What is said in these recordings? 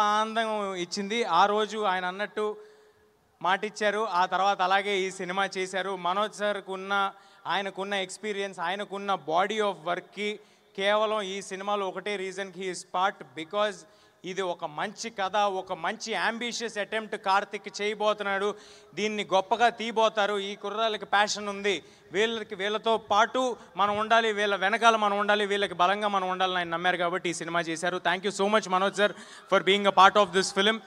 ఆనందం ఇచ్చింది. ఆ రోజు ఆయన అన్నట్టు మాటిచ్చారు. ఆ తర్వాత అలాగే ఈ సినిమా చేశారు. మనోజ్ సార్కున్న ఆయనకున్న ఎక్స్పీరియన్స్, ఆయనకున్న బాడీ ఆఫ్ వర్క్కి కేవలం ఈ సినిమాలో ఒకటే రీజన్కి హీ ఈస్ పార్ట్. బికాజ్ ఇది ఒక మంచి కథ, ఒక మంచి అంబిషియస్ అటెంప్ట్ కార్తిక్ చేయబోతున్నాడు. దీన్ని గొప్పగా తీయబోతారు. ఈ కుర్రాళ్ళకి ప్యాషన్ ఉంది, వీళ్ళతో పాటు మనం ఉండాలి, వీళ్ళ వెనకాల మనం ఉండాలి, వీళ్ళకి బలంగా మనం ఉండాలని ఆయన నమ్మారు కాబట్టి ఈ సినిమా చేశారు. Thank you so much Manoj sir for being a part of this film.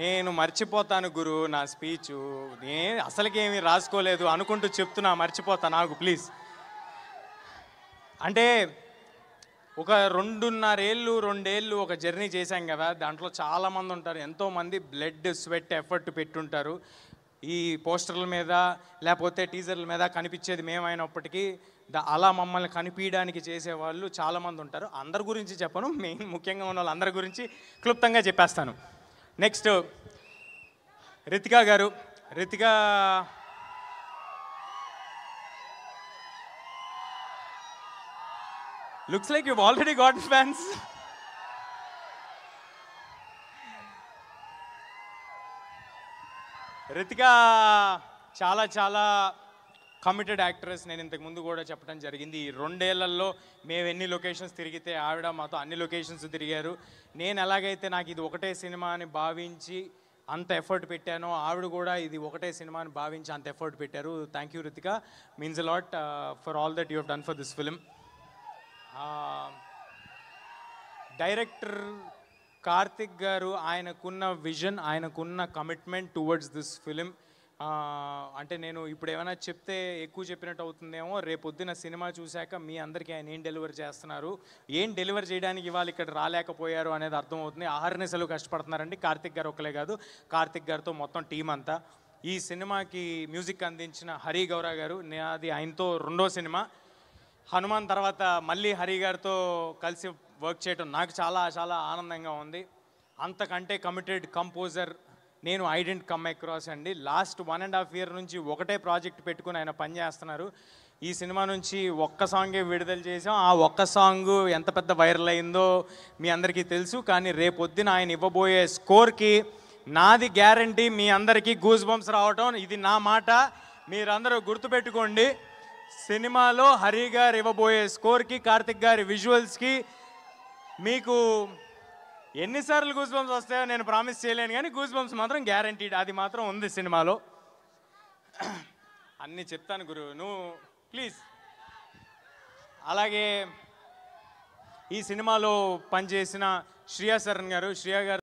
నేను మర్చిపోతాను గురు నా స్పీచు. నేను అసలుకేమీ రాసుకోలేదు అనుకుంటూ చెప్తున్నా, మర్చిపోతా నాకు ప్లీజ్. అంటే ఒక 2.5 ఒక జర్నీ చేశాం కదా, దాంట్లో చాలామంది ఉంటారు, ఎంతోమంది బ్లడ్ స్వెట్ ఎఫర్ట్ పెట్టుంటారు. ఈ పోస్టర్ల మీద లేకపోతే టీజర్ల మీద కనిపించేది మేమైనప్పటికీ అలా మమ్మల్ని కనిపించడానికి చేసేవాళ్ళు చాలామంది ఉంటారు. అందరి గురించి చెప్పను, మెయిన్ ముఖ్యంగా ఉన్న వాళ్ళందరి గురించి క్లుప్తంగా చెప్పేస్తాను. నెక్స్ట్ రితికా గారు. Ritika looks like you've already got fans. Ritika చాలా చాలా కమిటెడ్ యాక్ట్రెస్. నేను ఇంతకు ముందు కూడా చెప్పడం జరిగింది. ఈ 2 ఏళ్లలో మేము ఎన్ని లొకేషన్స్ తిరిగితే ఆవిడ మాతో అన్ని లొకేషన్స్ తిరిగారు. నేను ఎలాగైతే నాకు ఇది ఒకటే సినిమా అని భావించి అంత ఎఫర్ట్ పెట్టానో, ఆవిడ కూడా ఇది ఒకటే సినిమా అని భావించి అంత ఎఫర్ట్ పెట్టారు. Thank you Ritika, means a lot for all that you have done for this film. Director Karthik గారు ఆయనకున్న విజన్, ఆయనకున్న కమిట్మెంట్ టువర్డ్స్ దిస్ ఫిలిం. అంటే నేను ఇప్పుడు ఏమైనా చెప్తే ఎక్కువ చెప్పినట్టు అవుతుందేమో. రేపొద్దున సినిమా చూశాక మీ అందరికీ ఆయన ఏం డెలివర్ చేస్తున్నారు, ఏం డెలివర్ చేయడానికి ఇవాళ ఇక్కడ రాలేకపోయారు అనేది అర్థమవుతుంది. ఆహర్నిశలు కష్టపడుతున్నారండి. కార్తిక్ గారు ఒక్కలే కాదు, కార్తిక్ గారితో మొత్తం టీం అంతా. ఈ సినిమాకి మ్యూజిక్ అందించిన హరి గౌర గారు, అది ఆయనతో 2వ సినిమా. హనుమాన్ తర్వాత మళ్ళీ హరి గారితో కలిసి వర్క్ చేయడం నాకు చాలా చాలా ఆనందంగా ఉంది. అంతకంటే కమిటెడ్ కంపోజర్ నేను ఐ డెంట్ కమ్ అక్రాస్ అండి. లాస్ట్ 1.5 year నుంచి ఒకటే ప్రాజెక్ట్ పెట్టుకుని ఆయన పనిచేస్తున్నారు. ఈ సినిమా నుంచి ఒక్క సాంగే విడుదల చేసాం. ఆ ఒక్క సాంగ్ ఎంత పెద్ద వైరల్ అయిందో మీ అందరికీ తెలుసు. కానీ రేపొద్దున ఆయన ఇవ్వబోయే స్కోర్కి నాది గ్యారంటీ మీ అందరికీ గూస్ బంప్స్ రావటం, ఇది నా మాట. మీరందరూ గుర్తుపెట్టుకోండి. సినిమాలో హరి గారు ఇవ్వబోయే స్కోర్కి, కార్తిక్ గారి విజువల్స్కి మీకు ఎన్నిసార్లు గూస్ బంప్స్ వస్తాయో నేను ప్రామిస్ చేయలేను, కానీ గూస్ బంప్స్ మాత్రం గ్యారంటీడ్. అది మాత్రం ఉంది సినిమాలో. అన్నీ చెప్తాను గురు, నువ్వు ప్లీజ్. అలాగే ఈ సినిమాలో పనిచేసిన శ్రియా శరణ్ గారు, శ్రియా గారు